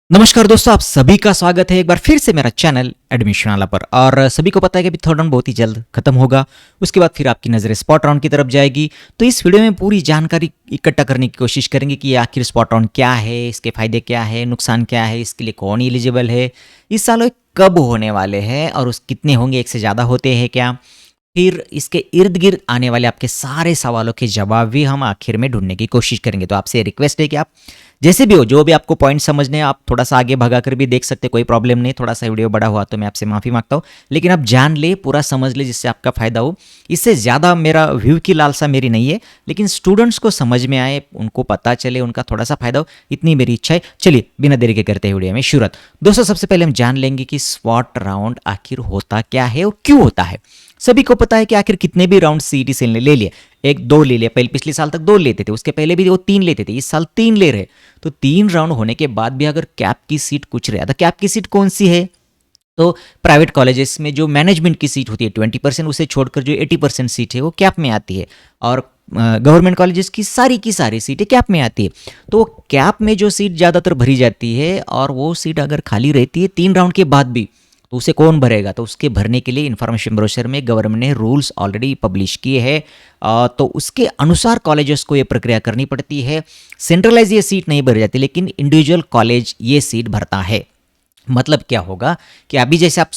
नमस्कार दोस्तों, आप सभी का स्वागत है एक बार फिर से मेरा चैनल एडमिशन वाला पर। और सभी को पता है कि अभी थर्ड राउंड बहुत ही जल्द खत्म होगा। उसके बाद फिर आपकी नज़रें स्पॉट राउंड की तरफ जाएगी। तो इस वीडियो में पूरी जानकारी इकट्ठा करने की कोशिश करेंगे कि आखिर स्पॉट राउंड क्या है, इसके फायदे क्या है, नुकसान क्या है, इसके लिए कौन एलिजिबल है, इस साल वो कब होने वाले हैं और उस कितने होंगे, एक से ज़्यादा होते हैं क्या, फिर इसके इर्द गिर्द आने वाले आपके सारे सवालों के जवाब भी हम आखिर में ढूंढने की कोशिश करेंगे। तो आपसे रिक्वेस्ट है कि आप जैसे भी हो, जो भी आपको पॉइंट समझने हैं, आप थोड़ा सा आगे भगा कर भी देख सकते, कोई प्रॉब्लम नहीं। थोड़ा सा वीडियो बड़ा हुआ तो मैं आपसे माफ़ी मांगता हूँ, लेकिन आप जान ले, पूरा समझ ले, जिससे आपका फ़ायदा हो। इससे ज़्यादा मेरा व्यू की लालसा मेरी नहीं है, लेकिन स्टूडेंट्स को समझ में आए, उनको पता चले, उनका थोड़ा सा फ़ायदा हो, इतनी मेरी इच्छा है। चलिए बिना देरी के करते हैं वीडियो में शुरुआत। दोस्तों, सबसे पहले हम जान लेंगे कि स्पॉट राउंड आखिर होता क्या है और क्यों होता है। सभी को पता है कि आखिर कितने भी राउंड सीईटी सेल ने ले लिए, एक दो ले लिया, पहले पिछले साल तक 2 लेते थे, उसके पहले भी वो 3 लेते थे, इस साल 3 ले रहे। तो 3 राउंड होने के बाद भी अगर कैप की सीट कुछ रहा, तो कैप की सीट कौन सी है? तो प्राइवेट कॉलेजेस में जो मैनेजमेंट की सीट होती है 20%, उसे छोड़कर जो 80% सीट है वो कैप में आती है। और गवर्नमेंट कॉलेजेस की सारी सीटें कैप में आती है। तो कैप में जो सीट ज़्यादातर भरी जाती है और वो सीट अगर खाली रहती है 3 राउंड के बाद भी, तो उसे कौन भरेगा? तो उसके भरने के लिए इन्फॉर्मेशन ब्रोशर में गवर्नमेंट ने रूल्स ऑलरेडी पब्लिश किए हैं। तो उसके अनुसार कॉलेजेस को ये प्रक्रिया करनी पड़ती है। सेंट्रलाइज ये सीट नहीं भरी जाती, लेकिन इंडिविजुअल कॉलेज ये सीट भरता है। मतलब क्या होगा कि अभी जैसे आप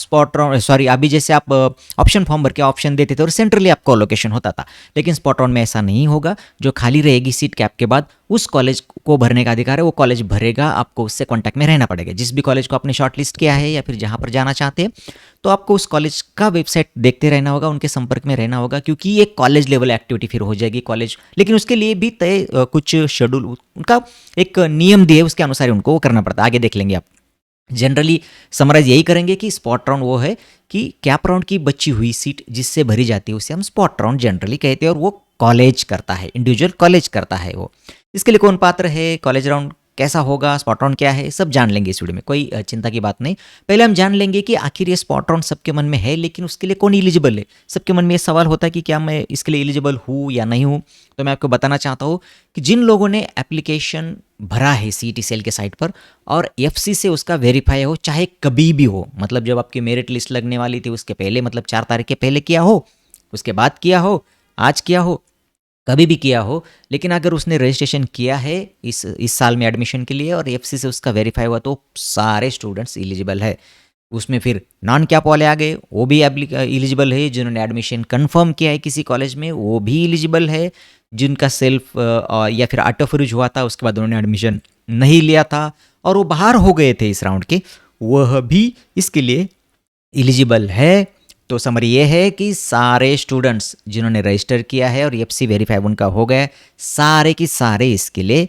अभी जैसे आप ऑप्शन फॉर्म भर के ऑप्शन देते थे और सेंट्रली आपको अलोकेशन होता था, लेकिन स्पॉट राउंड में ऐसा नहीं होगा। जो खाली रहेगी सीट कैप के बाद, उस कॉलेज को भरने का अधिकार है, वो कॉलेज भरेगा। आपको उससे कांटेक्ट में रहना पड़ेगा, जिस भी कॉलेज को आपने शॉर्ट लिस्ट किया है या फिर जहाँ पर जाना चाहते हैं, तो आपको उस कॉलेज का वेबसाइट देखते रहना होगा, उनके संपर्क में रहना होगा, क्योंकि ये कॉलेज लेवल एक्टिविटी फिर हो जाएगी कॉलेज। लेकिन उसके लिए भी तय कुछ शेड्यूल, उनका एक नियम दिए, उसके अनुसार ही उनको करना पड़ता है। आगे देख लेंगे आप। जनरली समराइज यही करेंगे कि स्पॉट राउंड वो है कि कैप राउंड की बची हुई सीट जिससे भरी जाती है उसे हम स्पॉट राउंड जनरली कहते हैं, और वो कॉलेज करता है, इंडिविजुअल कॉलेज करता है वो। इसके लिए कौन पात्र है, कॉलेज राउंड कैसा होगा, स्पॉट राउंड क्या है, सब जान लेंगे इस वीडियो में, कोई चिंता की बात नहीं। पहले हम जान लेंगे कि आखिर ये स्पॉट राउंड सबके मन में है, लेकिन उसके लिए कौन एलिजिबल है। सबके मन में ये सवाल होता है कि क्या मैं इसके लिए एलिजिबल हूँ या नहीं हूँ। तो मैं आपको बताना चाहता हूँ कि जिन लोगों ने एप्लीकेशन भरा है सीईटी सेल के साइट पर और एफसी से उसका वेरीफाई हो, चाहे कभी भी हो, मतलब जब आपकी मेरिट लिस्ट लगने वाली थी उसके पहले, मतलब 4 तारीख के पहले किया हो, उसके बाद किया हो, आज किया हो, कभी भी किया हो, लेकिन अगर उसने रजिस्ट्रेशन किया है इस साल में एडमिशन के लिए और एफसी से उसका वेरीफाई हुआ, तो सारे स्टूडेंट्स एलिजिबल है। उसमें फिर नॉन कैप वाले आ गए, वो भी एलिजिबल है। जिन्होंने एडमिशन कंफर्म किया है किसी कॉलेज में, वो भी एलिजिबल है। जिनका सेल्फ या फिर ऑटो फ्रीज हुआ था, उसके बाद उन्होंने एडमिशन नहीं लिया था और वो बाहर हो गए थे इस राउंड के, वह भी इसके लिए एलिजिबल है। तो समरी ये है कि सारे स्टूडेंट्स जिन्होंने रजिस्टर किया है और एफसी वेरीफाई उनका हो गया है, सारे की सारे इसके लिए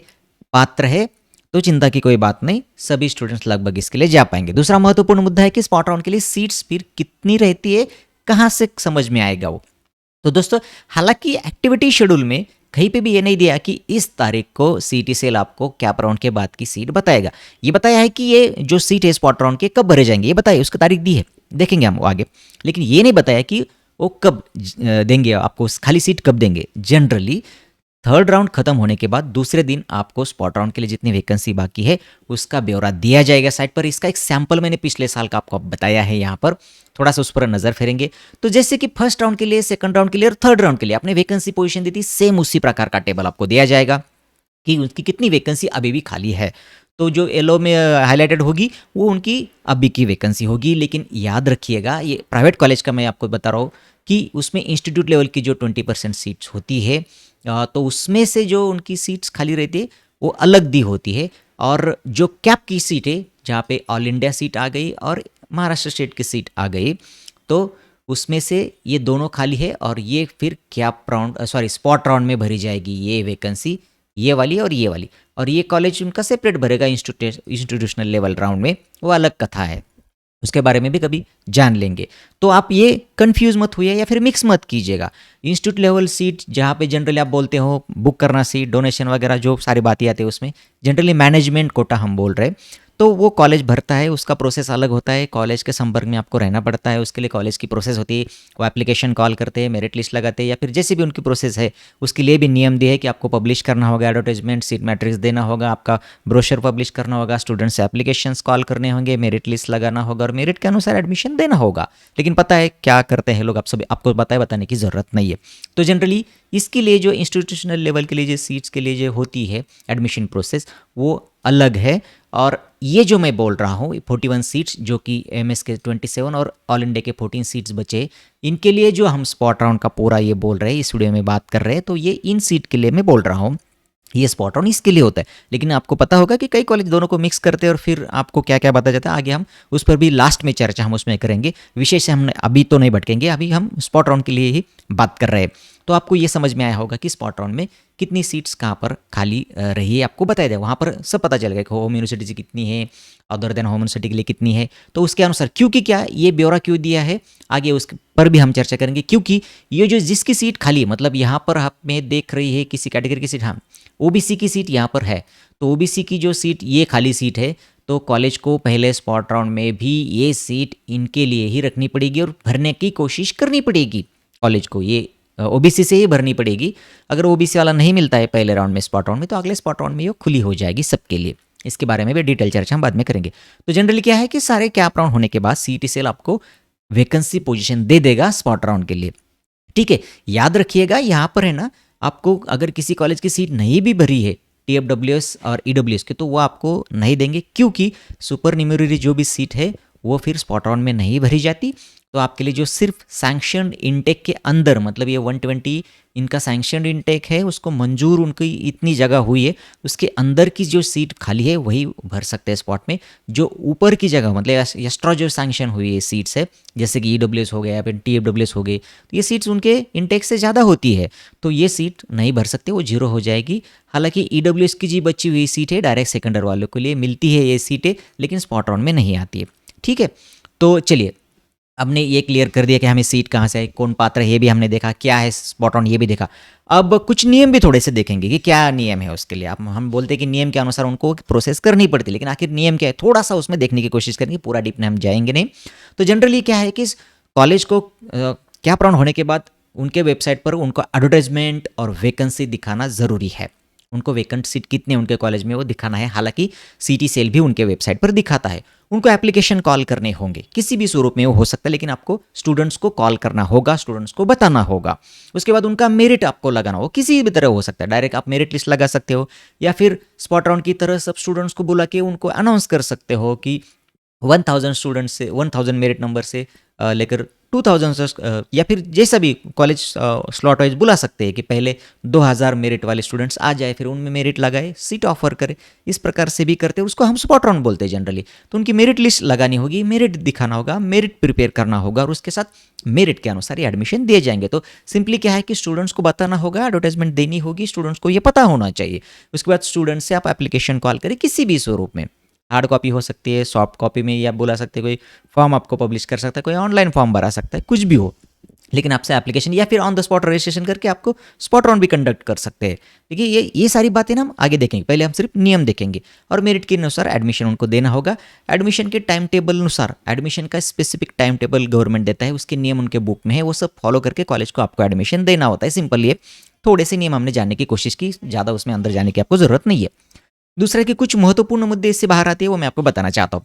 पात्र है। तो चिंता की कोई बात नहीं, सभी स्टूडेंट्स लगभग इसके लिए जा पाएंगे। दूसरा महत्वपूर्ण मुद्दा है कि स्पॉट राउंड के लिए सीट्स फिर कितनी रहती है, कहाँ से समझ में आएगा वो। तो दोस्तों, हालांकि एक्टिविटी शेड्यूल में कहीं पे भी ये नहीं दिया कि इस तारीख को सीईटी सेल आपको कैप राउंड के बाद की सीट बताएगा। ये बताया है कि ये जो सीट है स्पॉट राउंड के कब भरे जाएंगे, ये बताया, उसकी तारीख दी है, देखेंगे हम आगे। लेकिन ये नहीं बताया कि वो कब देंगे आपको, खाली सीट कब देंगे। जनरली थर्ड राउंड खत्म होने के बाद दूसरे दिन आपको स्पॉट राउंड के लिए जितनी वैकेंसी बाकी है उसका ब्यौरा दिया जाएगा साइट पर। इसका एक सैंपल मैंने पिछले साल का आपको बताया है, यहाँ पर थोड़ा सा उस पर नजर फेरेंगे। तो जैसे कि फर्स्ट राउंड के लिए, सेकंड राउंड के लिए और थर्ड राउंड के लिए आपने वैकेंसी पोजीशन दी थी, सेम उसी प्रकार का टेबल आपको दिया जाएगा कि उनकी कितनी वैकेंसी अभी भी खाली है। तो जो येलो में हाईलाइटेड होगी वो उनकी अभी की वैकेंसी होगी। लेकिन याद रखिएगा, ये प्राइवेट कॉलेज का मैं आपको बता रहा हूँ कि उसमें इंस्टीट्यूट लेवल की जो 20% सीट्स होती है, तो उसमें से जो उनकी सीट्स खाली रहती है वो अलग दी होती है। और जो कैप की सीट है, जहाँ पे ऑल इंडिया सीट आ गई और महाराष्ट्र स्टेट की सीट आ गई, तो उसमें से ये दोनों खाली है और ये फिर कैप राउंड स्पॉट राउंड में भरी जाएगी ये वैकेंसी, ये वाली और ये वाली। और ये कॉलेज उनका सेपरेट भरेगा इंस्टीट्यूशनल लेवल राउंड में, वो अलग कथा है, उसके बारे में भी कभी जान लेंगे। तो आप ये कंफ्यूज मत हुई या फिर मिक्स मत कीजिएगा। इंस्टीट्यूट लेवल सीट जहाँ पे जनरली आप बोलते हो बुक करना सीट, डोनेशन वगैरह जो सारी बातें आती है उसमें जनरली मैनेजमेंट कोटा हम बोल रहे हैं, तो वो कॉलेज भरता है, उसका प्रोसेस अलग होता है, कॉलेज के संपर्क में आपको रहना पड़ता है, उसके लिए कॉलेज की प्रोसेस होती है, वो एप्लीकेशन कॉल करते हैं, मेरिट लिस्ट लगाते हैं या फिर जैसे भी उनकी प्रोसेस है, उसके लिए भी नियम दिए है कि आपको पब्लिश करना होगा एडवर्टाइजमेंट, सीट मैट्रिक्स देना होगा, आपका ब्रोशर पब्लिश करना होगा, स्टूडेंट्स से एप्लीकेशंस कॉल करने होंगे, मेरिट लिस्ट लगाना होगा और मेरिट के अनुसार एडमिशन देना होगा। लेकिन पता है क्या करते हैं लोग, आप सभी आपको पता है, बताने की ज़रूरत नहीं है। तो जनरली इसके लिए जो इंस्टीट्यूशनल लेवल के लिए जो सीट्स के लिए जो होती है एडमिशन प्रोसेस वो अलग है। और ये जो मैं बोल रहा हूँ 41 सीट्स जो कि एमएस के 27 और ऑल इंडिया के 14 सीट्स बचे, इनके लिए जो हम स्पॉट राउंड का पूरा ये बोल रहे हैं, इस वीडियो में बात कर रहे हैं, तो ये इन सीट के लिए मैं बोल रहा हूँ, ये स्पॉट राउंड इसके लिए होता है। लेकिन आपको पता होगा कि कई कॉलेज दोनों को मिक्स करते हैं और फिर आपको क्या क्या बताया जाता है, आगे हम उस पर भी लास्ट में चर्चा हम उसमें करेंगे, विशेष से हम अभी तो नहीं भटकेंगे, अभी हम स्पॉट राउंड के लिए ही बात कर रहे हैं। तो आपको ये समझ में आया होगा कि स्पॉट राउंड में कितनी सीट्स कहाँ पर खाली रही है, आपको बताया जाए, वहाँ पर सब पता चलेगा कि होम यूनिवर्सिटी से कितनी है, अदर देन होम यूनिवर्सिटी के लिए कितनी है, तो उसके अनुसार क्योंकि क्या ये ब्यौरा क्यों दिया है आगे उस पर भी हम चर्चा करेंगे। क्योंकि ये जो जिसकी सीट खाली, मतलब यहाँ पर हमें देख रही है किसी कैटेगरी की सीट, हाँ ओबीसी की सीट यहाँ पर है, तो ओबीसी की जो सीट ये खाली सीट है, तो कॉलेज को पहले स्पॉट राउंड में भी ये सीट इनके लिए ही रखनी पड़ेगी और भरने की कोशिश करनी पड़ेगी कॉलेज को, ये ओबीसी से ही भरनी पड़ेगी। अगर ओबीसी वाला नहीं मिलता है पहले राउंड में स्पॉट राउंड में, तो अगले स्पॉट राउंड में ये खुली हो जाएगी सबके लिए। इसके बारे में भी डिटेल चर्चा हम बाद में करेंगे। तो जनरली क्या है कि सारे कैप राउंड होने के बाद सीटी सेल आपको वैकेंसी पोजीशन दे देगा स्पॉट राउंड के लिए, ठीक है। याद रखिएगा यहाँ पर है ना, आपको अगर किसी कॉलेज की सीट नहीं भी भरी है TFWS और EWS की, तो वो आपको नहीं देंगे, क्योंकि सुपर न्यूमेररी जो भी सीट है वो फिर स्पॉट राउंड में नहीं भरी जाती। तो आपके लिए जो सिर्फ सैंक्शनड इनटेक के अंदर, मतलब ये 120 इनका सैंक्शनड इनटेक है, उसको मंजूर उनकी इतनी जगह हुई है, उसके अंदर की जो सीट खाली है वही भर सकते हैं स्पॉट में। जो ऊपर की जगह, मतलब एक्स्ट्रा जो सैंक्शन हुई है सीट्स है, जैसे कि EWS हो गया या फिर TFWS हो गए, तो ये सीट्स उनके इनटेक से ज़्यादा होती है, तो ये सीट नहीं भर सकते, वो जीरो हो जाएगी। हालांकि EWS की जी बची हुई सीट है डायरेक्ट सेकेंडर वालों के लिए मिलती है ये सीटें, लेकिन स्पॉट राउंड में नहीं आती है, ठीक है। तो चलिए, हमने ये क्लियर कर दिया कि हमें सीट कहाँ से है, कौन पात्र है, ये भी हमने देखा, क्या है स्पॉट राउंड ये भी देखा। अब कुछ नियम भी थोड़े से देखेंगे कि क्या नियम है उसके लिए। अब हम बोलते हैं कि नियम के अनुसार उनको प्रोसेस करनी पड़ती है, लेकिन आखिर नियम क्या है थोड़ा सा उसमें देखने की कोशिश करेंगे, पूरा डीप में हम जाएंगे नहीं। तो जनरली क्या है कि कॉलेज को कैप राउंड होने के बाद उनके वेबसाइट पर उनको एडवर्टाइजमेंट और वैकेंसी दिखाना ज़रूरी है, उनको वैकेंट सीट कितने उनके कॉलेज में वो दिखाना है। हालांकि सीटी सेल भी उनके वेबसाइट पर दिखाता है। उनको एप्लीकेशन कॉल करने होंगे, किसी भी स्वरूप में वो हो सकता है, लेकिन आपको स्टूडेंट्स को कॉल करना होगा, स्टूडेंट्स को बताना होगा। उसके बाद उनका मेरिट आपको लगाना होगा, किसी भी तरह हो सकता है, डायरेक्ट आप मेरिट लिस्ट लगा सकते हो या फिर स्पॉट राउंड की तरह सब स्टूडेंट्स को बुला के उनको अनाउंस कर सकते हो कि 1000 स्टूडेंट्स से 1000 मेरिट नंबर से लेकर 2000 से, या फिर जैसा भी कॉलेज स्लॉट वाइज बुला सकते हैं कि पहले 2000 मेरिट वाले स्टूडेंट्स आ जाए, फिर उनमें मेरिट लगाए, सीट ऑफर करे, इस प्रकार से भी करते हैं, उसको हम स्पॉट राउंड बोलते हैं जनरली। तो उनकी मेरिट लिस्ट लगानी होगी, मेरिट दिखाना होगा, मेरिट प्रिपेयर करना होगा और उसके साथ मेरिट के अनुसार ये एडमिशन दिए जाएंगे। तो सिंपली क्या है कि स्टूडेंट्स को बताना होगा, एडवर्टाइजमेंट देनी होगी, स्टूडेंट्स को ये पता होना चाहिए। उसके बाद स्टूडेंट्स से आप एप्लीकेशन कॉल करें, किसी भी स्वरूप में, हार्ड कॉपी हो सकती है, सॉफ्ट कॉपी में, या बुला सकते हैं, कोई फॉर्म आपको पब्लिश कर सकता है, कोई ऑनलाइन फॉर्म भरा सकता है, कुछ भी हो, लेकिन आपसे एप्लीकेशन या फिर ऑन द स्पॉट रजिस्ट्रेशन करके आपको स्पॉट राउंड भी कंडक्ट कर सकते हैं। देखिए ये सारी बातें ना हम आगे देखेंगे, पहले हम सिर्फ नियम देखेंगे। और मेरिट के अनुसार एडमिशन उनको देना होगा, एडमिशन के टाइम टेबल अनुसार, एडमिशन का स्पेसिफिक टाइम टेबल गवर्नमेंट देता है, उसके नियम उनके बुक में है, वो सब फॉलो करके कॉलेज को आपको एडमिशन देना होता है। सिंपल ये थोड़े से नियम हमने जानने की कोशिश की, ज़्यादा उसमें अंदर जाने की आपको ज़रूरत नहीं है। दूसरे के कुछ महत्वपूर्ण मुद्दे इससे बाहर आते हैं, वो मैं आपको बताना चाहता हूँ।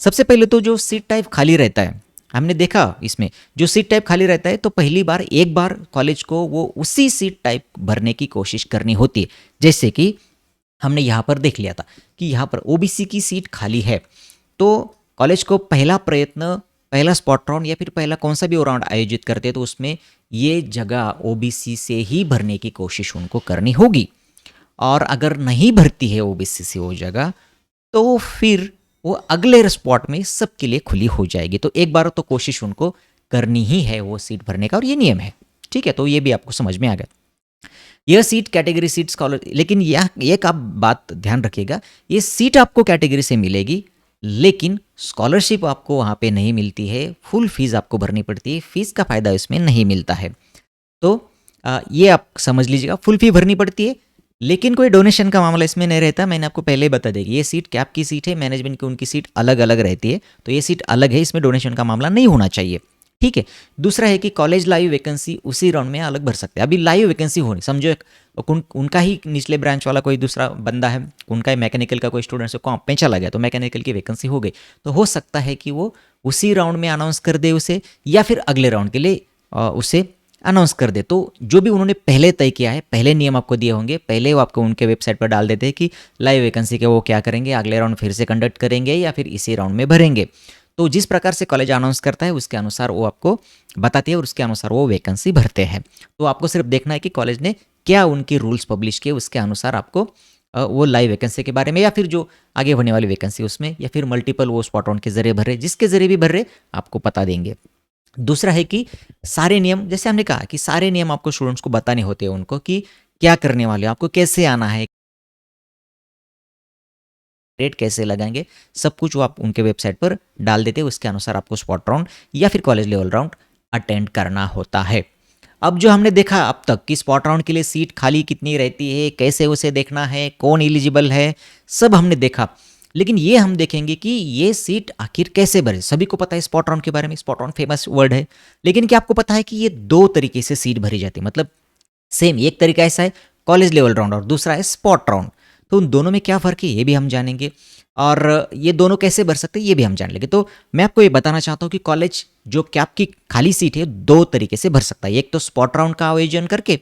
सबसे पहले तो जो सीट टाइप खाली रहता है, हमने देखा इसमें जो सीट टाइप खाली रहता है, तो पहली बार एक बार कॉलेज को वो उसी सीट टाइप भरने की कोशिश करनी होती है। जैसे कि हमने यहाँ पर देख लिया था कि यहाँ पर ओबीसी की सीट खाली है, तो कॉलेज को पहला प्रयत्न, पहला स्पॉट राउंड या फिर पहला कौन सा भी राउंड आयोजित करते हैं, तो उसमें ये जगह ओबीसी से ही भरने की कोशिश उनको करनी होगी। और अगर नहीं भरती है ओबीसी से वो जगह, तो फिर वो अगले स्पॉट में सबके लिए खुली हो जाएगी। तो एक बार तो कोशिश उनको करनी ही है वो सीट भरने का, और ये नियम है, ठीक है। तो ये भी आपको समझ में आ गया। यह सीट कैटेगरी सीट स्कॉलर, लेकिन यह एक आप बात ध्यान रखिएगा, ये सीट आपको कैटेगरी से मिलेगी, लेकिन स्कॉलरशिप आपको वहाँ पे नहीं मिलती है, फुल फीस आपको भरनी पड़ती है, फीस का फ़ायदा इसमें नहीं मिलता है। तो ये आप समझ लीजिएगा, फुल फी भरनी पड़ती है, लेकिन कोई डोनेशन का मामला इसमें नहीं रहता। मैंने आपको पहले ही बता दिया कि ये सीट कैप की सीट है, मैनेजमेंट की उनकी सीट अलग अलग रहती है, तो ये सीट अलग है, इसमें डोनेशन का मामला नहीं होना चाहिए। ठीक है। दूसरा है कि कॉलेज लाइव वैकेंसी उसी राउंड में अलग भर सकते हैं। अभी लाइव वैकेंसी होनी, समझो उनका ही निचले ब्रांच वाला कोई दूसरा बंदा है, उनका ही मैकेनिकल का कोई स्टूडेंट से कॉम्प में चला गया, तो मैकेनिकल की वैकेंसी हो गई, तो हो सकता है कि वो उसी राउंड में अनाउंस कर दे उसे, या फिर अगले राउंड के लिए उसे अनाउंस कर दे। तो जो भी उन्होंने पहले तय किया है, पहले नियम आपको दिए होंगे, पहले वो आपको उनके वेबसाइट पर डाल देते हैं कि लाइव वैकेंसी के वो क्या करेंगे, अगले राउंड फिर से कंडक्ट करेंगे या फिर इसी राउंड में भरेंगे। तो जिस प्रकार से कॉलेज अनाउंस करता है उसके अनुसार वो आपको बताती है और उसके अनुसार वो वैकेंसी भरते हैं। तो आपको सिर्फ देखना है कि कॉलेज ने क्या उनके रूल्स पब्लिश किए, उसके अनुसार आपको वो लाइव वैकेंसी के बारे में या फिर जो आगे होने वाली वैकेंसी उसमें, या फिर मल्टीपल वो स्पॉट ऑन के जरिए भर रहे, जिसके जरिए भी भर रहे आपको बता देंगे। दूसरा है कि सारे नियम, जैसे हमने कहा कि सारे नियम आपको स्टूडेंट्स को बताने होते हैं उनको, कि क्या करने वाले हो, आपको कैसे आना है, रेट कैसे लगाएंगे, सब कुछ वो आप उनके वेबसाइट पर डाल देते हैं। उसके अनुसार आपको स्पॉट राउंड या फिर कॉलेज लेवल राउंड अटेंड करना होता है। अब जो हमने देखा अब तक कि स्पॉट राउंड के लिए सीट खाली कितनी रहती है, कैसे उसे देखना है, कौन एलिजिबल है, सब हमने देखा। लेकिन ये हम देखेंगे कि ये सीट आखिर कैसे भरे। सभी को पता है स्पॉट राउंड के बारे में, स्पॉट राउंड फेमस वर्ड है, लेकिन क्या आपको पता है कि ये दो तरीके से सीट भरी जाती है? मतलब सेम एक तरीका ऐसा है कॉलेज लेवल राउंड और दूसरा है स्पॉट राउंड। तो उन दोनों में क्या फ़र्क है ये भी हम जानेंगे, और ये दोनों कैसे भर सकते हैं ये भी हम जान लेंगे। तो मैं आपको ये बताना चाहता हूँ कि कॉलेज जो कैप की खाली सीट है दो तरीके से भर सकता है, एक तो स्पॉट राउंड का आयोजन करके,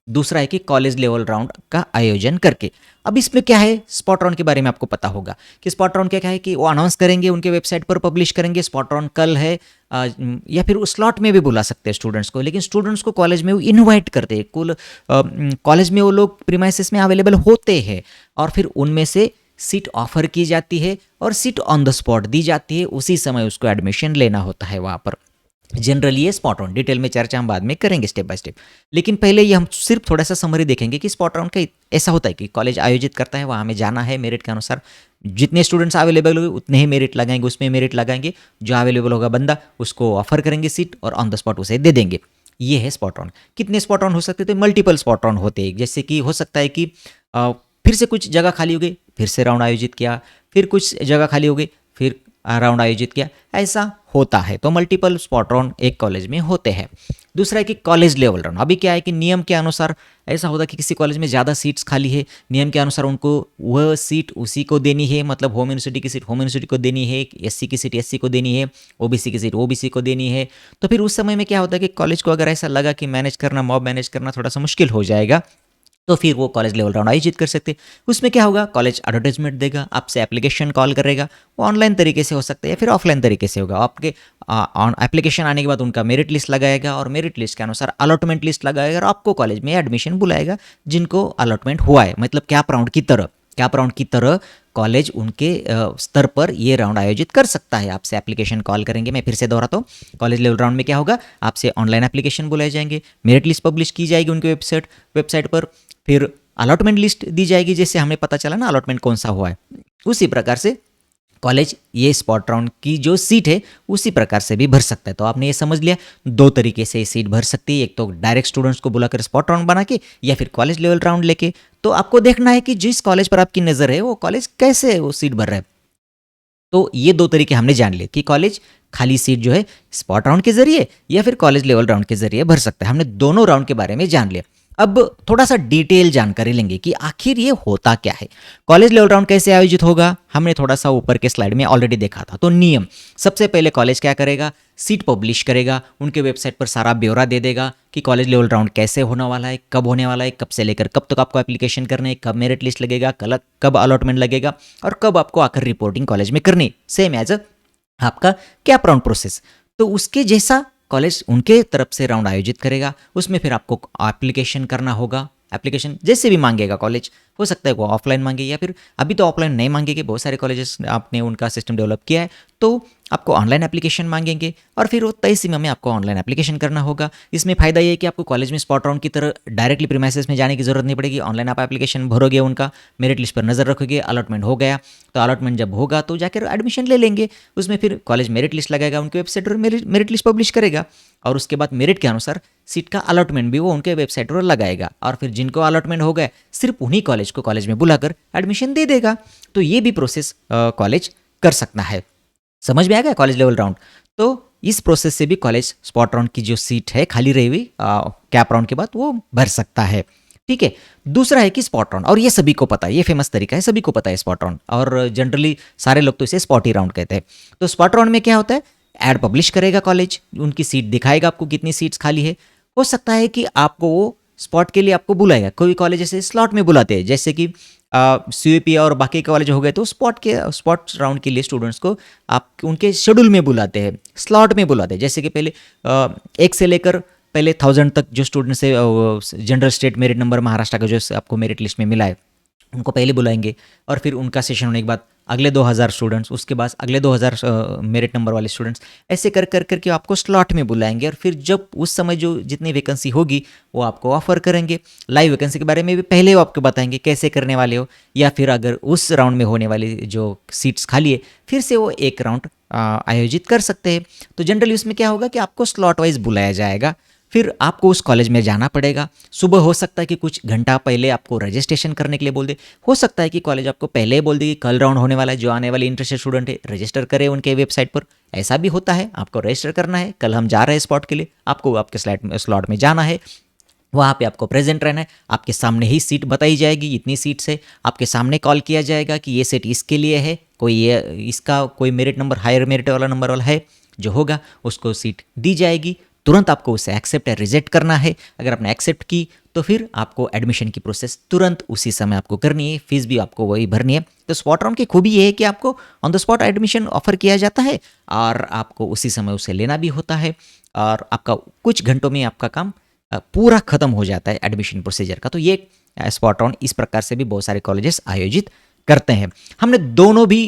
दूसरा है कि कॉलेज लेवल राउंड का आयोजन करके। अब इसमें क्या है, स्पॉट राउंड के बारे में आपको पता होगा कि स्पॉट राउंड क्या है कि वो अनाउंस करेंगे, उनके वेबसाइट पर पब्लिश करेंगे स्पॉट राउंड कल है, या फिर उस स्लॉट में भी बुला सकते हैं स्टूडेंट्स को, लेकिन स्टूडेंट्स को कॉलेज में वो इन्वाइट करते हैं। कुल कॉलेज में वो लोग प्रीमाइसेस में अवेलेबल होते हैं और फिर उनमें से सीट ऑफर की जाती है और सीट ऑन द स्पॉट दी जाती है, उसी समय उसको एडमिशन लेना होता है वहाँ पर। जनरली ये स्पॉट राउंड, डिटेल में चर्चा हम बाद में करेंगे स्टेप बाय स्टेप, लेकिन पहले ये हम सिर्फ थोड़ा सा समरी देखेंगे कि स्पॉट राउंड का ऐसा होता है कि कॉलेज आयोजित करता है, वहाँ हमें जाना है, मेरिट के अनुसार जितने स्टूडेंट्स अवेलेबल होंगे उतने ही मेरिट लगाएंगे, उसमें मेरिट लगाएंगे, जो अवेलेबल होगा बंदा उसको ऑफर करेंगे सीट और ऑन द स्पॉट उसे दे देंगे। ये है स्पॉट राउंड। कितने स्पॉट राउंड हो सकते थे? मल्टीपल स्पॉट राउंड होते हैं, जैसे कि हो सकता है कि फिर से कुछ जगह खाली हो गई, फिर से राउंड आयोजित किया, फिर कुछ जगह खाली हो गई, फिर राउंड आयोजित किया, ऐसा होता है। तो मल्टीपल स्पॉट राउंड एक कॉलेज में होते हैं। दूसरा है कि कॉलेज लेवल राउंड। अभी क्या है कि नियम के अनुसार ऐसा होता है कि किसी कॉलेज में ज़्यादा सीट्स खाली है, नियम के अनुसार उनको वह सीट उसी को देनी है, मतलब होम यूनिवर्सिटी की सीट होम यूनिवर्सिटी को देनी है, एससी की सीट एससी को देनी है, ओबीसी की सीट ओबीसी को देनी है। तो फिर उस समय में क्या होता है कि कॉलेज को अगर ऐसा लगा कि मैनेज करना, मॉब मैनेज करना थोड़ा सा मुश्किल हो जाएगा, तो फिर वो कॉलेज लेवल राउंड आयोजित कर सकते हैं। उसमें क्या होगा, कॉलेज एडवर्टाइजमेंट देगा, आपसे एप्लीकेशन कॉल करेगा, वो ऑनलाइन तरीके से हो सकता है या फिर ऑफलाइन तरीके से होगा। आपके एप्लीकेशन आने के बाद उनका मेरिट लिस्ट लगाएगा और मेरिट लिस्ट के अनुसार अलॉटमेंट लिस्ट लगाएगा और आपको कॉलेज में एडमिशन बुलाएगा जिनको अलॉटमेंट हुआ है। मतलब कैप राउंड की तरह कॉलेज उनके स्तर पर ये राउंड आयोजित कर सकता है। आपसे एप्लीकेशन कॉल करेंगे, मैं फिर से दोहराता हूँ, कॉलेज लेवल राउंड में क्या होगा, आपसे ऑनलाइन एप्लीकेशन बुलाए जाएंगे, मेरिट लिस्ट पब्लिश की जाएगी उनके वेबसाइट पर, फिर अलॉटमेंट लिस्ट दी जाएगी, जैसे हमें पता चला ना अलॉटमेंट कौन सा हुआ है, उसी प्रकार से कॉलेज ये स्पॉट राउंड की जो सीट है उसी प्रकार से भी भर सकता है। तो आपने ये समझ लिया, दो तरीके से ये सीट भर सकती है, एक तो डायरेक्ट स्टूडेंट्स को बुलाकर स्पॉट राउंड बना के, या फिर कॉलेज लेवल राउंड लेके। तो आपको देखना है कि जिस कॉलेज पर आपकी नज़र है वो कॉलेज कैसे वो सीट भर रहा है। तो ये दो तरीके हमने जान लिए कि कॉलेज खाली सीट जो है स्पॉट राउंड के जरिए या फिर कॉलेज लेवल राउंड के जरिए भर सकता है। हमने दोनों राउंड के बारे में जान लिया। अब थोड़ा सा डिटेल जानकारी लेंगे कि आखिर ये होता क्या है, कॉलेज लेवल राउंड कैसे आयोजित होगा। हमने थोड़ा सा ऊपर के स्लाइड में ऑलरेडी देखा था। तो नियम, सबसे पहले कॉलेज क्या करेगा, सीट पब्लिश करेगा, उनके वेबसाइट पर सारा ब्यौरा दे देगा कि कॉलेज लेवल राउंड कैसे होने वाला है, कब होने वाला है, कब से लेकर कब तक आपको एप्लीकेशन करने है, कब मेरिट लिस्ट लगेगा, कब अलॉटमेंट लगेगा और कब आपको आकर रिपोर्टिंग कॉलेज में करनी, सेम एज आपका कैप राउंड प्रोसेस। तो उसके जैसा कॉलेज उनके तरफ से राउंड आयोजित करेगा, उसमें फिर आपको एप्लीकेशन करना होगा। एप्लीकेशन जैसे भी मांगेगा कॉलेज, हो सकता है वो ऑफलाइन मांगे, या फिर अभी तो ऑफलाइन नहीं मांगेंगे, बहुत सारे कॉलेजेस आपने उनका सिस्टम डेवलप किया है, तो आपको ऑनलाइन एप्लीकेशन मांगेंगे और फिर वो तय सीमा में आपको ऑनलाइन एप्लीकेशन करना होगा। इसमें फ़ायदा ये है कि आपको कॉलेज में स्पॉट राउंड की तरह डायरेक्टली प्रीमाइसेस में जाने की ज़रूरत नहीं पड़ेगी। ऑनलाइन आप एप्लीकेशन भरोगे, उनका मेरिट लिस्ट पर नज़र रखोगे, अलॉटमेंट हो गया तो अलॉटमेंट जब होगा तो जाकर एडमिशन ले लेंगे। उसमें फिर कॉलेज मेरिट लिस्ट लगाएगा, उनके वेबसाइट पर मेरिट लिस्ट पब्लिश करेगा और उसके बाद मेरिट के अनुसार सीट का अलॉटमेंट भी वो उनके वेबसाइट पर लगाएगा और फिर जिनको अलॉटमेंट हो गए सिर्फ उन्हीं कॉलेज को कॉलेज में बुलाकर एडमिशन दे देगा। तो ये भी प्रोसेस कॉलेज कर सकता है। समझ में आ गया कॉलेज लेवल राउंड। तो इस प्रोसेस से भी कॉलेज स्पॉट राउंड की जो सीट है खाली रही हुई कैप राउंड के बाद वो भर सकता है। ठीक है। दूसरा है कि स्पॉट राउंड, और ये सभी को पता है, ये फेमस तरीका है, सभी को पता है स्पॉट राउंड, और जनरली सारे लोग तो इसे स्पॉटी राउंड कहते हैं। तो स्पॉट राउंड में क्या होता है, एड पब्लिश करेगा कॉलेज, उनकी सीट दिखाएगा आपको कितनी सीट्स खाली है। हो सकता है कि आपको वो स्पॉट के लिए आपको बुलाएगा, कोई कॉलेज ऐसे स्लॉट में बुलाते हैं, जैसे कि CUP और बाकी कॉलेज हो गए तो स्पॉट राउंड के लिए स्टूडेंट्स को आप उनके शेड्यूल में बुलाते हैं, स्लॉट में बुलाते हैं। जैसे कि पहले 1 से लेकर पहले 1000 तक जो स्टूडेंट्स है general state merit number Maharashtra का जो आपको मेरिट लिस्ट में मिला है, उनको पहले बुलाएंगे और फिर उनका सेशन होने के बाद अगले 2000 स्टूडेंट्स, उसके बाद अगले 2000 मेरिट नंबर वाले स्टूडेंट्स, ऐसे कर कर करके आपको स्लॉट में बुलाएंगे और फिर जब उस समय जो जितनी वैकेंसी होगी वो आपको ऑफर करेंगे। लाइव वैकेंसी के बारे में भी पहले वो आपको बताएंगे कैसे करने वाले हो, या फिर अगर उस राउंड में होने वाली जो सीट्स खाली है फिर से वो एक राउंड आयोजित कर सकते हैं। तो जनरली उसमें क्या होगा कि आपको स्लॉट वाइज बुलाया जाएगा, फिर आपको उस कॉलेज में जाना पड़ेगा। सुबह हो सकता है कि कुछ घंटा पहले आपको रजिस्ट्रेशन करने के लिए बोल दे, हो सकता है कि कॉलेज आपको पहले ही बोल दे कि कल राउंड होने वाला है, जो आने वाले इंटरेस्टेड स्टूडेंट है रजिस्टर करें उनके वेबसाइट पर। ऐसा भी होता है, आपको रजिस्टर करना है, कल हम जा रहे हैं स्पॉट के लिए, आपको आपके स्लॉट में जाना है, वहाँ पे आपको प्रेजेंट रहना है, आपके सामने ही सीट बताई जाएगी, इतनी सीट्स है, आपके सामने कॉल किया जाएगा कि ये सीट इसके लिए है, कोई ये इसका कोई मेरिट नंबर हायर मेरिट वाला नंबर वाला है जो होगा उसको सीट दी जाएगी। तुरंत आपको उसे एक्सेप्ट या रिजेक्ट करना है। अगर आपने एक्सेप्ट की तो फिर आपको एडमिशन की प्रोसेस तुरंत उसी समय आपको करनी है, फीस भी आपको वही भरनी है। तो स्पॉट राउंड की खूबी ये है कि आपको on the spot admission offer किया जाता है और आपको उसी समय उसे लेना भी होता है और आपका कुछ घंटों में आपका काम पूरा खत्म हो जाता है एडमिशन प्रोसीजर का। तो ये स्पॉट राउंड इस प्रकार से भी बहुत सारे कॉलेजेस आयोजित करते हैं। हमने दोनों भी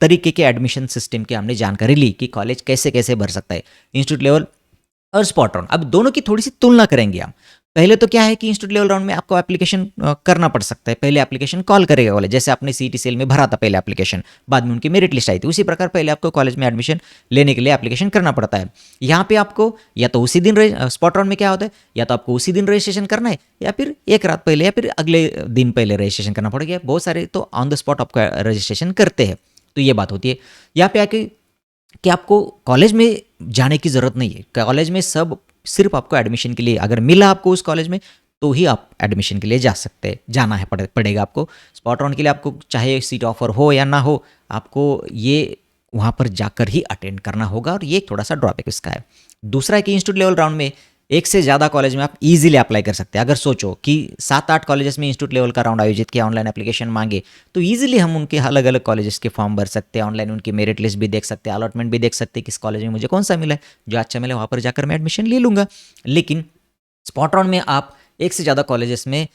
तरीके के एडमिशन सिस्टम की हमने जानकारी ली कि कॉलेज कैसे कैसे भर सकता है, इंस्टीट्यूट लेवल और स्पॉट राउंड। अब दोनों की थोड़ी सी तुलना करेंगे हम। पहले तो क्या है कि इंस्टीट्यूट लेवल राउंड में आपको एप्लीकेशन करना पड़ सकता है, पहले एप्लीकेशन कॉल करेगा कॉलेज, जैसे आपने CET-CL में भरा था पहले एप्लीकेशन, बाद में उनकी मेरिट लिस्ट आई थी, उसी प्रकार पहले आपको कॉलेज में एडमिशन लेने के लिए एप्लीकेशन करना पड़ता है। यहाँ पे आपको या तो उसी दिन स्पॉट राउंड में क्या होता है, या तो आपको उसी दिन रजिस्ट्रेशन करना है या फिर एक रात पहले या फिर अगले दिन पहले रजिस्ट्रेशन करना पड़ेगा। बहुत सारे तो ऑन द स्पॉट आपका रजिस्ट्रेशन करते हैं। तो ये बात होती है। यहाँ पे आके कि आपको कॉलेज में जाने की ज़रूरत नहीं है, कॉलेज में सब सिर्फ आपको एडमिशन के लिए, अगर मिला आपको उस कॉलेज में तो ही आप एडमिशन के लिए जा सकते हैं, जाना है पड़ेगा आपको। स्पॉट राउंड के लिए आपको चाहे सीट ऑफर हो या ना हो, आपको ये वहाँ पर जाकर ही अटेंड करना होगा और ये थोड़ा सा ड्रॉबैक इसका है। दूसरा है कि इंस्टीट्यूट लेवल राउंड में एक से ज़्यादा कॉलेज में आप इजीली अप्लाई कर सकते हैं। अगर सोचो कि 7-8 कॉलेजेस में इंस्टीट्यूट लेवल का राउंड आयोजित किया, ऑनलाइन एप्लीकेशन मांगे, तो इजीली हम उनके अलग अलग कॉलेजेस के फॉर्म भर सकते हैं, ऑनलाइन उनकी मेरिट लिस्ट भी देख सकते हैं, अलॉटमेंट भी देख सकते हैं, किस कॉलेज में मुझे कौन सा मिला है, जो अच्छा मिला वहाँ पर जाकर मैं एडमिशन ले लूँगा। लेकिन स्पॉट राउंड में आप एक से ज़्यादा कॉलेजेस में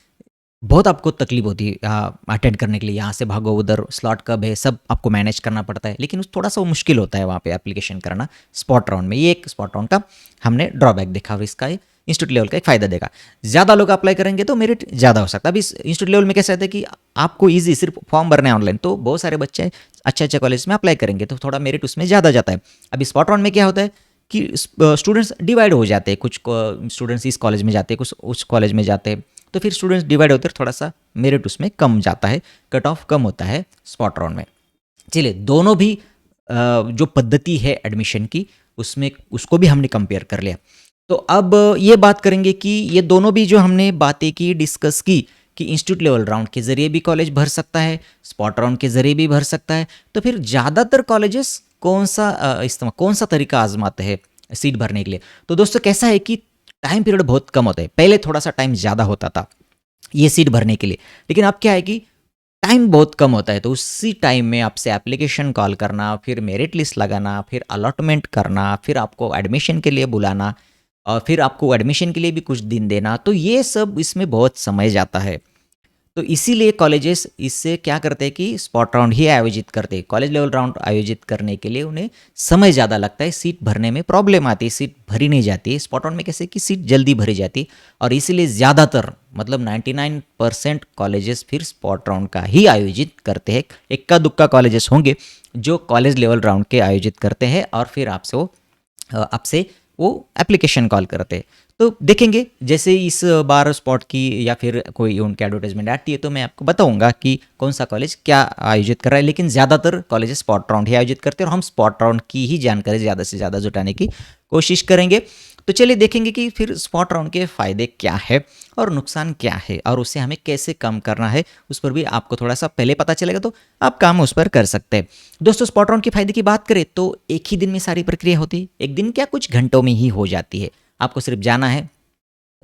बहुत आपको तकलीफ होती है अटेंड करने के लिए, यहाँ से भागो उधर स्लॉट कब है सब आपको मैनेज करना पड़ता है, लेकिन थोड़ा सा वो मुश्किल होता है वहाँ पे एप्लीकेशन करना स्पॉट राउंड में। ये एक स्पॉट राउंड का हमने ड्रॉबैक देखा और इसका इंस्टीट्यूट लेवल का एक फ़ायदा देगा। ज़्यादा लोग अप्लाई करेंगे तो मेरिट ज़्यादा हो सकता है। अभी इंस्टीट्यूट लेवल में कैसा रहता है कि आपको ईजी सिर्फ फॉर्म भरना है ऑनलाइन, तो बहुत सारे बच्चे अच्छे अच्छे कॉलेज में अप्लाई करेंगे तो थोड़ा मेरिट उसमें ज़्यादा जाता है। अभी स्पॉट राउंड में क्या होता है कि स्टूडेंट्स डिवाइड हो जाते हैं, कुछ स्टूडेंट्स इस कॉलेज में जाते हैं, कुछ उस कॉलेज में जाते हैं, तो फिर स्टूडेंट्स डिवाइड होते हैं, थोड़ा सा मेरिट उसमें कम जाता है, कट ऑफ कम होता है स्पॉट राउंड में। चलिए, दोनों भी जो पद्धति है एडमिशन की उसमें उसको भी हमने कंपेयर कर लिया। तो अब ये बात करेंगे कि ये दोनों भी जो हमने बातें की, डिस्कस की कि इंस्टीट्यूट लेवल राउंड के ज़रिए भी कॉलेज भर सकता है, स्पॉट राउंड के ज़रिए भी भर सकता है, तो फिर ज़्यादातर कॉलेजेस कौन सा तरीका आजमाते हैं सीट भरने के लिए। तो दोस्तों कैसा है कि टाइम पीरियड बहुत कम होता है, पहले थोड़ा सा टाइम ज़्यादा होता था ये सीट भरने के लिए, लेकिन अब क्या है कि टाइम बहुत कम होता है, तो उसी टाइम में आपसे एप्लीकेशन कॉल करना, फिर मेरिट लिस्ट लगाना, फिर अलॉटमेंट करना, फिर आपको एडमिशन के लिए बुलाना और फिर आपको एडमिशन के लिए भी कुछ दिन देना, तो ये सब इसमें बहुत समय जाता है। तो इसीलिए कॉलेजेस इससे क्या करते हैं कि स्पॉट राउंड ही आयोजित करते हैं। कॉलेज लेवल राउंड आयोजित करने के लिए उन्हें समय ज़्यादा लगता है, सीट भरने में प्रॉब्लम आती है, सीट भरी नहीं जाती है। स्पॉट राउंड में कैसे कि सीट जल्दी भरी जाती है और इसीलिए ज़्यादातर मतलब 99% कॉलेजेस फिर स्पॉट राउंड का ही आयोजित करते हैं। इक्का दुक्का कॉलेजेस होंगे जो कॉलेज लेवल राउंड के आयोजित करते हैं और फिर आपसे वो एप्लीकेशन कॉल करते हैं। तो देखेंगे जैसे ही इस बार स्पॉट की या फिर कोई उनकी एडवर्टाइजमेंट आती है तो मैं आपको बताऊंगा कि कौन सा कॉलेज क्या आयोजित कर रहा है, लेकिन ज़्यादातर कॉलेज स्पॉट राउंड ही आयोजित करते हैं और हम स्पॉट राउंड की ही जानकारी ज़्यादा से ज़्यादा जुटाने की कोशिश करेंगे। तो चलिए देखेंगे कि फिर स्पॉट राउंड के फ़ायदे क्या है और नुकसान क्या है और उसे हमें कैसे कम करना है, उस पर भी आपको थोड़ा सा पहले पता चलेगा तो आप काम उस पर कर सकते हैं। दोस्तों स्पॉट राउंड के फायदे की बात करें तो एक ही दिन में सारी प्रक्रिया होती है, एक दिन क्या कुछ घंटों में ही हो जाती है। आपको सिर्फ जाना है,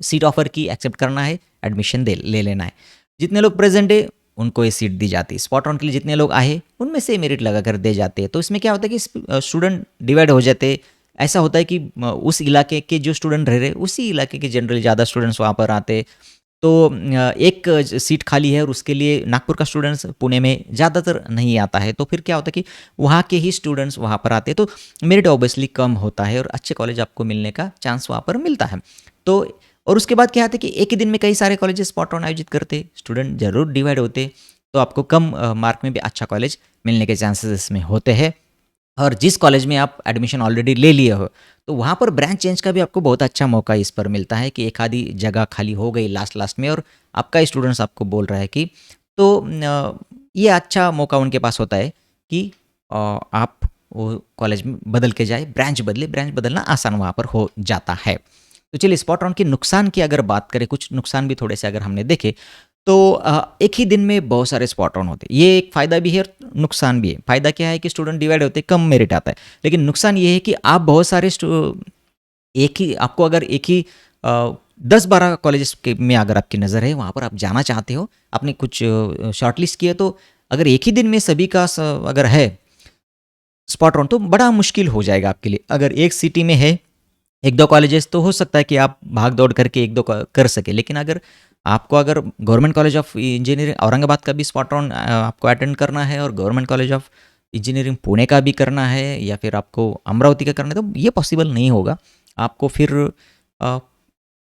सीट ऑफर की एक्सेप्ट करना है, एडमिशन ले लेना है। जितने लोग प्रेजेंट है उनको ये सीट दी जाती है। स्पॉट राउंड के लिए जितने लोग आए उनमें से मेरिट लगा कर दे जाते हैं। तो इसमें क्या होता है कि स्टूडेंट डिवाइड हो जाते हैं। ऐसा होता है कि उस इलाके के जो स्टूडेंट रह रहे उसी इलाके के जनरली ज़्यादा स्टूडेंट्स वहाँ पर आते। तो एक सीट खाली है और उसके लिए नागपुर का स्टूडेंट्स पुणे में ज़्यादातर नहीं आता है, तो फिर क्या होता है कि वहाँ के ही स्टूडेंट्स वहाँ पर आते हैं, तो मेरिट ऑब्वियसली कम होता है और अच्छे कॉलेज आपको मिलने का चांस वहाँ पर मिलता है। तो और उसके बाद क्या आता है कि एक ही दिन में कई सारे कॉलेजेस स्पॉट राउंड आयोजित करते, स्टूडेंट जरूर डिवाइड होते, तो आपको कम मार्क में भी अच्छा कॉलेज मिलने के चांसेस इसमें होते हैं। और जिस कॉलेज में आप एडमिशन ऑलरेडी ले लिए हो तो वहाँ पर ब्रांच चेंज का भी आपको बहुत अच्छा मौका इस पर मिलता है कि एक आधी जगह खाली हो गई लास्ट में और आपका स्टूडेंट्स आपको बोल रहा है कि तो ये अच्छा मौका उनके पास होता है कि आप वो कॉलेज में बदल के जाए, ब्रांच बदलना आसान वहाँ पर हो जाता है। तो चलिए स्पॉट राउंड के नुकसान की अगर बात करें, कुछ नुकसान भी थोड़े से अगर हमने देखे तो एक ही दिन में बहुत सारे स्पॉट ऑन होते हैं। ये एक फ़ायदा भी है और नुकसान भी है। फ़ायदा क्या है कि स्टूडेंट डिवाइड होते हैं, कम मेरिट आता है, लेकिन नुकसान ये है कि आप बहुत सारे एक ही आपको अगर एक ही 10-12 कॉलेजेस के में अगर आपकी नज़र है वहाँ पर आप जाना चाहते हो, आपने कुछ शॉर्टलिस्ट किया, तो अगर एक ही दिन में सभी का अगर है स्पॉट ऑन तो बड़ा मुश्किल हो जाएगा आपके लिए। अगर एक सिटी में है 1-2 कॉलेजेस तो हो सकता है कि आप भाग दौड़ करके 1-2 कर सके, लेकिन अगर government college of engineering Aurangabad का भी स्पॉट राउंड आपको अटेंड करना है और government college of engineering Pune का भी करना है या फिर आपको अमरावती का करना है, तो ये पॉसिबल नहीं होगा। आपको फिर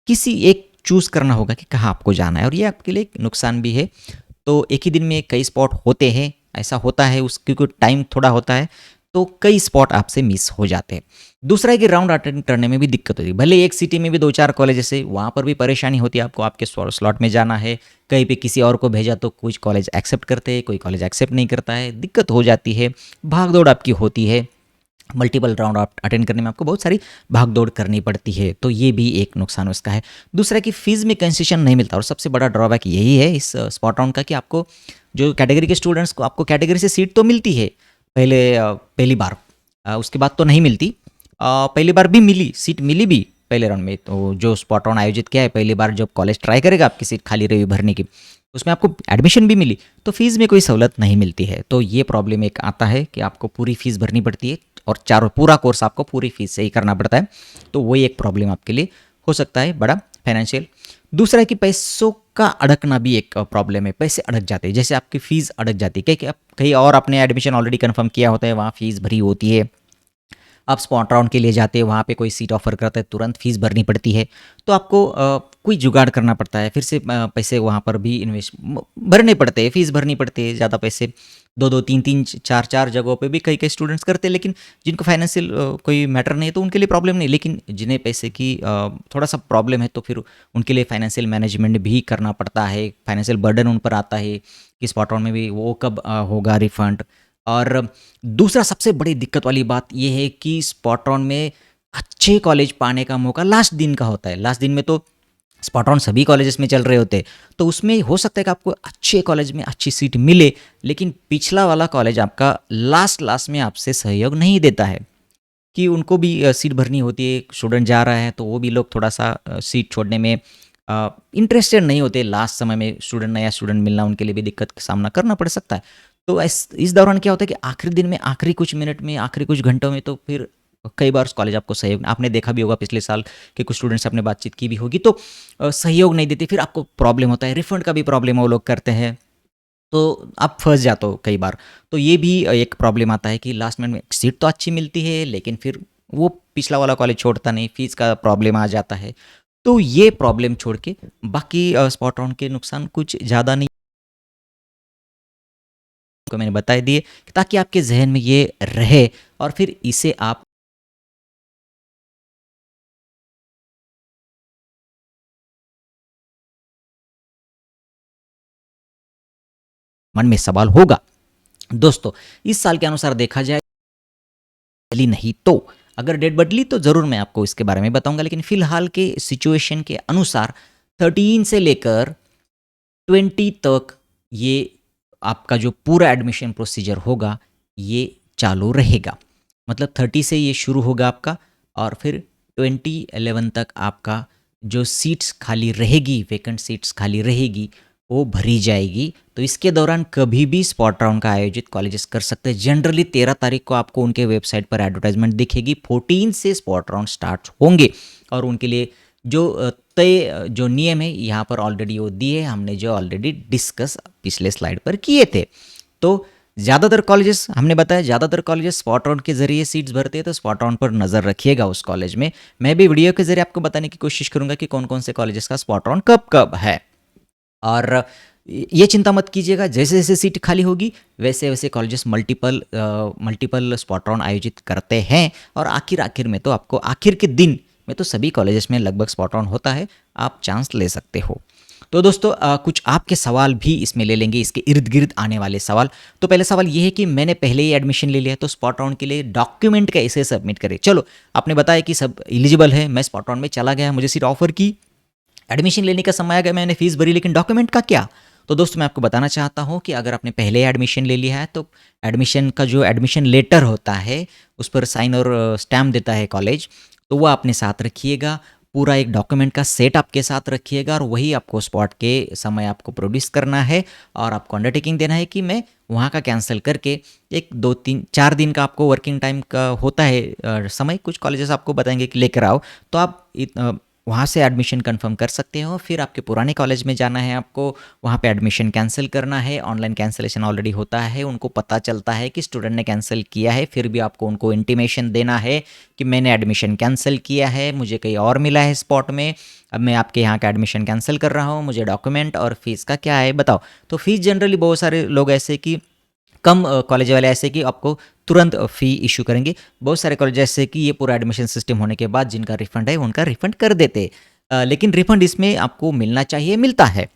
किसी एक चूज़ करना होगा कि कहाँ आपको जाना है और ये आपके लिए एक नुकसान भी है। तो एक ही दिन में कई स्पॉट होते हैं, ऐसा होता है, उस क्योंकि टाइम थोड़ा होता है तो कई स्पॉट आपसे मिस हो जाते हैं। दूसरा है कि राउंड अटेंड करने में भी दिक्कत होती है। भले एक सिटी में भी 2-4 कॉलेजेस है, वहाँ पर भी परेशानी होती है आपको, आपके स्लॉट में जाना है, कहीं पे किसी और को भेजा तो कुछ कॉलेज एक्सेप्ट करते हैं, कोई कॉलेज एक्सेप्ट नहीं करता है, दिक्कत हो जाती है, भाग दौड़ आपकी होती है। मल्टीपल राउंड आप अटेंड करने में आपको बहुत सारी भाग दौड़ करनी पड़ती है, तो ये भी एक नुकसान उसका है। दूसरा कि फीस में कंसेशन नहीं मिलता और सबसे बड़ा ड्रॉबैक यही है इस स्पॉट राउंड का कि आपको जो कैटेगरी के स्टूडेंट्स को आपको कैटेगरी से सीट तो मिलती है पहली बार, उसके बाद तो नहीं मिलती। पहली बार भी मिली, सीट मिली भी पहले राउंड में, तो जो स्पॉट राउंड आयोजित किया है पहली बार जब कॉलेज ट्राई करेगा आपकी सीट खाली रही भरने की, उसमें आपको एडमिशन भी मिली, तो फीस में कोई सहूलत नहीं मिलती है। तो ये प्रॉब्लम एक आता है कि आपको पूरी फीस भरनी पड़ती है और पूरा कोर्स आपको पूरी फीस से ही करना पड़ता है, तो वही एक प्रॉब्लम आपके लिए हो सकता है बड़ा फाइनेंशियल। दूसरा है कि पैसों का अड़कना भी एक प्रॉब्लम है, पैसे अड़क जाते हैं, जैसे आपकी फ़ीस अड़क जाती है, क्या कहीं और आपने एडमिशन ऑलरेडी कंफर्म किया होता है, वहाँ फ़ीस भरी होती है, आप स्पॉट राउंड के लिए जाते हैं, वहाँ पे कोई सीट ऑफर करता है, तुरंत फीस भरनी पड़ती है, तो आपको कोई जुगाड़ करना पड़ता है, फिर से पैसे वहाँ पर भी इन्वेस्ट भरने पड़ते हैं, फीस भरनी पड़ती है, ज़्यादा पैसे 2-2, 3-3, 4-4 जगहों पे भी कई स्टूडेंट्स करते हैं, लेकिन जिनको फाइनेंशियल कोई मैटर नहीं है तो उनके लिए प्रॉब्लम नहीं, लेकिन जिन्हें पैसे की थोड़ा सा प्रॉब्लम है तो फिर उनके लिए फाइनेंशियल मैनेजमेंट भी करना पड़ता है, फाइनेंशियल बर्डन उन पर आता है कि स्पॉट राउंड में भी वो कब होगा रिफंड। और दूसरा सबसे बड़ी दिक्कत वाली बात ये है कि स्पॉट राउंड में अच्छे कॉलेज पाने का मौका लास्ट दिन का होता है। लास्ट दिन में तो स्पॉट राउंड सभी कॉलेजेस में चल रहे होते हैं, तो उसमें हो सकता है कि आपको अच्छे कॉलेज में अच्छी सीट मिले, लेकिन पिछला वाला कॉलेज आपका लास्ट में आपसे सहयोग नहीं देता है कि उनको भी सीट भरनी होती है, स्टूडेंट जा रहा है तो वो भी लोग थोड़ा सा सीट छोड़ने में इंटरेस्टेड नहीं होते। लास्ट समय में नया स्टूडेंट मिलना उनके लिए भी दिक्कत का सामना करना पड़ सकता है। तो इस दौरान क्या होता है कि आखिरी दिन में, आखिरी कुछ मिनट में, आखिरी कुछ घंटों में तो फिर कई बार उस कॉलेज आपको सहयोग, आपने देखा भी होगा पिछले साल के कुछ स्टूडेंट्स से आपने बातचीत की भी होगी, तो सहयोग नहीं देते, फिर आपको प्रॉब्लम होता है, रिफंड का भी प्रॉब्लम वो लोग करते हैं, तो आप फंस जाते हो कई बार। तो ये भी एक प्रॉब्लम आता है कि लास्ट मिनट में सीट तो अच्छी मिलती है, लेकिन फिर वो पिछला वाला कॉलेज छोड़ता नहीं, फीस का प्रॉब्लम आ जाता है। तो ये प्रॉब्लम छोड़ के बाकी स्पॉट राउंड के नुकसान कुछ ज़्यादा नहीं को मैंने बता दिए, ताकि आपके जहन में ये रहे और फिर इसे आप मन में सवाल होगा। दोस्तों, इस साल के अनुसार देखा जाए बदली नहीं, तो अगर डेट बदली तो ज़रूर मैं आपको इसके बारे में बताऊंगा, लेकिन फिलहाल के सिचुएशन के अनुसार 13 से लेकर 20 तक ये आपका जो पूरा एडमिशन प्रोसीजर होगा ये चालू रहेगा। मतलब 30 से ये शुरू होगा आपका, और फिर 2011 तक आपका जो सीट्स खाली रहेगी, वैकेंट सीट्स खाली रहेगी, वो भरी जाएगी। तो इसके दौरान कभी भी स्पॉट राउंड का आयोजित कॉलेजेस कर सकते हैं। जनरली 13 तारीख को आपको उनके वेबसाइट पर एडवर्टाइजमेंट दिखेगी, 14 से स्पॉट राउंड स्टार्ट होंगे, और उनके लिए जो तय जो नियम है यहाँ पर ऑलरेडी वो दिए, हमने जो ऑलरेडी डिस्कस पिछले स्लाइड पर किए थे। तो ज़्यादातर कॉलेजेस, हमने बताया ज़्यादातर कॉलेजेस स्पॉट राउंड के जरिए सीट्स भरते हैं, तो स्पॉट राउंड पर नज़र रखिएगा उस कॉलेज में। मैं भी वीडियो के जरिए आपको बताने की कोशिश करूंगा कि कौन कौन से कॉलेजेस का स्पॉट राउंड कब कब है। और ये चिंता मत कीजिएगा, जैसे जैसे सीट खाली होगी वैसे वैसे कॉलेजेस मल्टीपल स्पॉट राउंड आयोजित करते हैं, और आखिर में तो आपको आखिर के दिन में तो सभी कॉलेजेस में लगभग स्पॉट राउंड होता है, आप चांस ले सकते हो। तो दोस्तों, कुछ आपके सवाल भी इसमें ले लेंगे, इसके इर्द गिर्द आने वाले सवाल। तो पहला सवाल ये है कि मैंने पहले ही एडमिशन ले लिया है, तो स्पॉट राउंड के लिए डॉक्यूमेंट कैसे सबमिट करें। चलो, आपने बताया कि सब एलिजिबल है, मैं स्पॉट राउंड में चला गया, मुझे सीट ऑफर की, एडमिशन लेने का समय आ गया, मैंने फीस भरी, लेकिन डॉक्यूमेंट का क्या। तो दोस्तों, मैं आपको बताना चाहता हूँ कि अगर आपने पहले एडमिशन ले लिया है, तो एडमिशन का जो एडमिशन लेटर होता है उस पर साइन और स्टैम्प देता है कॉलेज, तो वो अपने साथ रखिएगा। पूरा एक डॉक्यूमेंट का सेट आपके साथ रखिएगा, और वही आपको स्पॉट के समय आपको प्रोड्यूस करना है, और आपको अंडरटेकिंग देना है कि मैं वहाँ का कैंसिल करके 1 2 3 4 दिन का आपको वर्किंग टाइम का होता है समय, कुछ कॉलेजेस आपको बताएंगे कि लेकर आओ, तो आप वहाँ से एडमिशन कंफर्म कर सकते हो। फिर आपके पुराने कॉलेज में जाना है, आपको वहाँ पे एडमिशन कैंसिल करना है। ऑनलाइन कैंसिलेशन ऑलरेडी होता है, उनको पता चलता है कि स्टूडेंट ने कैंसिल किया है, फिर भी आपको उनको इंटीमेशन देना है कि मैंने एडमिशन कैंसिल किया है, मुझे कहीं और मिला है स्पॉट में, अब मैं आपके यहाँ का एडमिशन कैंसिल कर रहा हूँ, मुझे डॉक्यूमेंट और फीस का क्या है बताओ। तो फीस जनरली बहुत सारे लोग ऐसे कि कम कॉलेज वाले ऐसे कि आपको तुरंत फ़ी इशू करेंगे, बहुत सारे कॉलेज ऐसे कि ये पूरा एडमिशन सिस्टम होने के बाद जिनका रिफंड है उनका रिफंड कर देते, लेकिन रिफंड इसमें आपको मिलना चाहिए, मिलता है,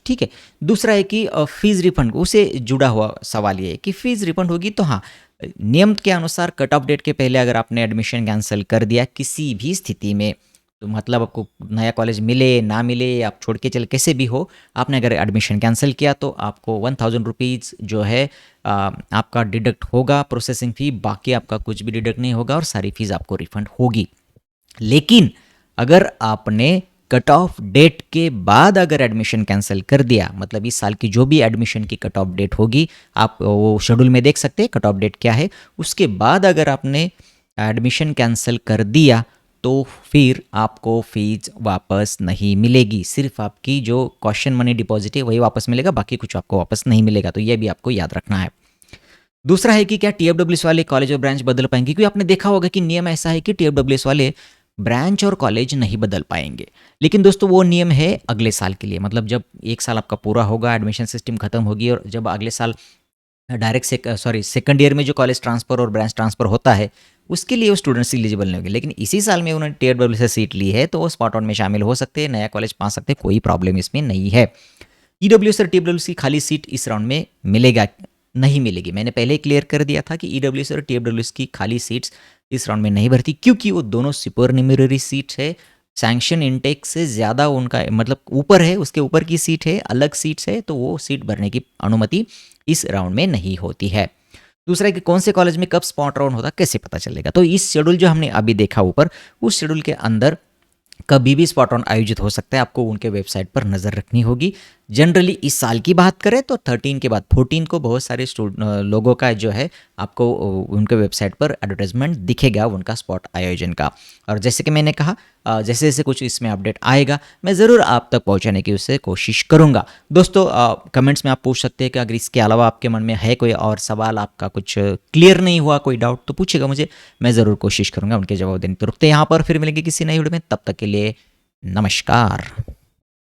ठीक है। दूसरा है कि फ़ीस रिफंड उसे जुड़ा हुआ सवाल ये है कि फ़ीस रिफंड होगी, तो हाँ, नियम के अनुसार कट ऑफ डेट के पहले अगर आपने एडमिशन कैंसिल कर दिया किसी भी स्थिति में, तो मतलब आपको नया कॉलेज मिले ना मिले, आप छोड़ के चले, कैसे भी हो, आपने अगर एडमिशन कैंसिल किया तो आपको 1000 रुपीज़ जो है आपका डिडक्ट होगा प्रोसेसिंग फ़ी, बाकी आपका कुछ भी डिडक्ट नहीं होगा और सारी फीस आपको रिफंड होगी। लेकिन अगर आपने कट ऑफ डेट के बाद अगर एडमिशन कैंसिल कर दिया, मतलब इस साल की जो भी एडमिशन की कट ऑफ डेट होगी, आप वो शेड्यूल में देख सकते हैं कट ऑफ डेट क्या है, उसके बाद अगर आपने एडमिशन कैंसिल कर दिया तो फिर आपको फीस वापस नहीं मिलेगी, सिर्फ आपकी जो कॉशन मनी डिपॉजिट है वही वापस मिलेगा, बाकी कुछ आपको वापस नहीं मिलेगा। तो ये भी आपको याद रखना है। दूसरा है कि क्या TFWS वाले कॉलेज और ब्रांच बदल पाएंगे, क्योंकि आपने देखा होगा कि नियम ऐसा है कि TFWS वाले ब्रांच और कॉलेज नहीं बदल पाएंगे, लेकिन दोस्तों वो नियम है अगले साल के लिए। मतलब जब 1 साल आपका पूरा होगा, एडमिशन सिस्टम खत्म होगी, और जब अगले साल डायरेक्ट सेकंड ईयर में जो कॉलेज ट्रांसफ़र और ब्रांच ट्रांसफ़र होता है, उसके लिए वो स्टूडेंट्स एलिजिबल नहीं होंगे। लेकिन इसी साल में उन्होंने TFWS से सीट ली है तो वो स्पॉट ऑन में शामिल हो सकते हैं, नया कॉलेज पा सकते हैं, कोई प्रॉब्लम इसमें नहीं है। EWS और TWS की खाली सीट इस राउंड में मिलेगा नहीं मिलेगी, मैंने पहले ही क्लियर कर दिया था कि EWS और TWS की खाली सीट्स इस राउंड में नहीं भरती, क्योंकि वो दोनों सुपरन्यूमररी सीट्स है, सैंक्शन इनटेक से ज़्यादा उनका मतलब ऊपर है, उसके ऊपर की सीट है, अलग सीट्स है, तो वो सीट भरने की अनुमति इस राउंड में नहीं होती है। दूसरा है कि कौन से कॉलेज में कब स्पॉट राउंड होता कैसे पता चलेगा। तो इस शेड्यूल जो हमने अभी देखा ऊपर, उस शेड्यूल के अंदर कभी भी स्पॉट ऑन आयोजित हो सकता है, आपको उनके वेबसाइट पर नज़र रखनी होगी। जनरली इस साल की बात करें तो 13 के बाद 14 को बहुत सारे लोगों का जो है आपको उनके वेबसाइट पर एडवर्टाइजमेंट दिखेगा उनका स्पॉट आयोजन का। और जैसे कि मैंने कहा जैसे जैसे कुछ इसमें अपडेट आएगा मैं ज़रूर आप तक पहुंचाने की उससे कोशिश करूंगा। दोस्तों कमेंट्स में आप पूछ सकते हैं कि अगर इसके अलावा आपके मन में है कोई और सवाल, आपका कुछ क्लियर नहीं हुआ, कोई डाउट, तो पूछेगा मुझे, मैं ज़रूर कोशिश करूंगा उनके जवाब देने। तो रुकते हैं यहाँ पर, फिर मिलेंगे किसी नई वीडियो में, तब तक के लिए नमस्कार।